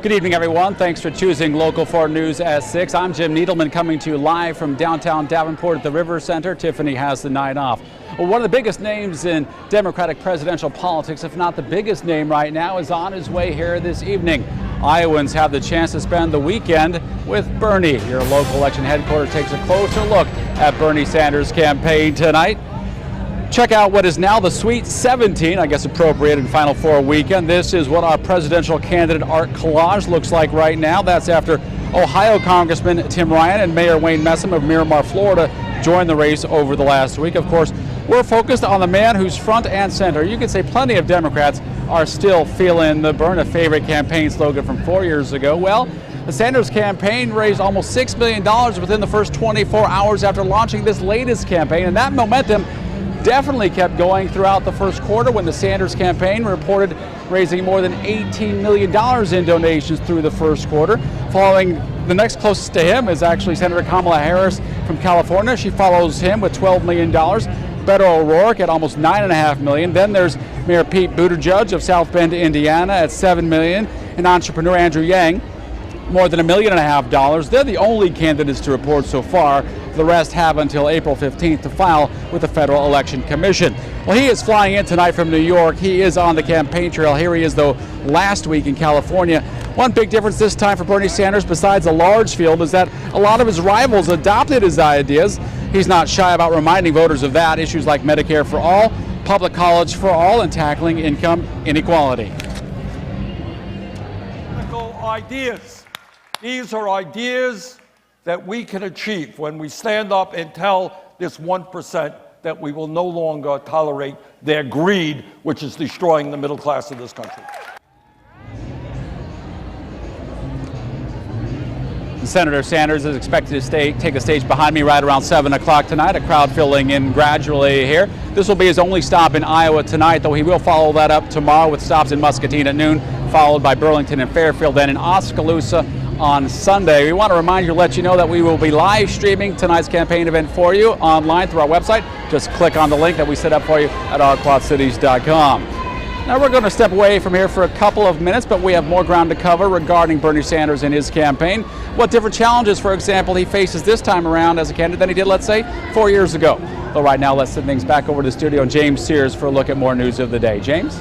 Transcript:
Good evening, everyone. Thanks for choosing Local 4 News at 6. I'm Jim Needleman coming to you live from downtown Davenport at the River Center. Tiffany has the night off. Well, one of the biggest names in Democratic presidential politics, if not the biggest name right now, is on his way here this evening. Iowans have the chance to spend the weekend with Bernie. Your local election headquarters takes a closer look at Bernie Sanders' campaign tonight. Check out what is now the Sweet 17, I guess appropriate in Final Four weekend. This is what our presidential candidate art collage looks like right now. That's after Ohio Congressman Tim Ryan and Mayor Wayne Messam of Miramar, Florida, joined the race over the last week. Of course, we're focused on the man who's front and center. You could say plenty of Democrats are still feeling the burn, a favorite campaign slogan from 4 years ago. Well, the Sanders campaign raised almost $6 million within the first 24 hours after launching this latest campaign, and that momentum definitely kept going throughout the first quarter when the Sanders campaign reported raising more than $18 million in donations through the first quarter. Following, the next closest to him is actually Senator Kamala Harris from California. She follows him with $12 million. Beto O'Rourke at almost $9.5 million. Then there's Mayor Pete Buttigieg of South Bend, Indiana at $7 million, and entrepreneur Andrew Yang more than $1.5 million. They're the only candidates to report so far. The rest have until April 15th to file with the Federal Election Commission. Well, he is flying in tonight from New York. He is on the campaign trail. Here he is, though, last week in California. One big difference this time for Bernie Sanders, besides a large field, is that a lot of his rivals adopted his ideas. He's not shy about reminding voters of that. Issues like Medicare for all, public college for all, and tackling income inequality. Ideas. These are ideas that we can achieve when we stand up and tell this 1% that we will no longer tolerate their greed, which is destroying the middle class of this country. Senator Sanders is expected to take the stage behind me right around 7 o'clock tonight. A crowd filling in gradually here. This will be his only stop in Iowa tonight, though he will follow that up tomorrow with stops in Muscatine at noon, followed by Burlington and Fairfield, then in Oskaloosa on Sunday. We want to remind you, let you know that we will be live streaming tonight's campaign event for you online through our website. Just click on the link that we set up for you at ourquadcities.com. Now we're going to step away from here for a couple of minutes, but we have more ground to cover regarding Bernie Sanders and his campaign. What different challenges, for example, he faces this time around as a candidate than he did, let's say, 4 years ago. But right now, let's send things back over to the studio and James Sears for a look at more news of the day. James?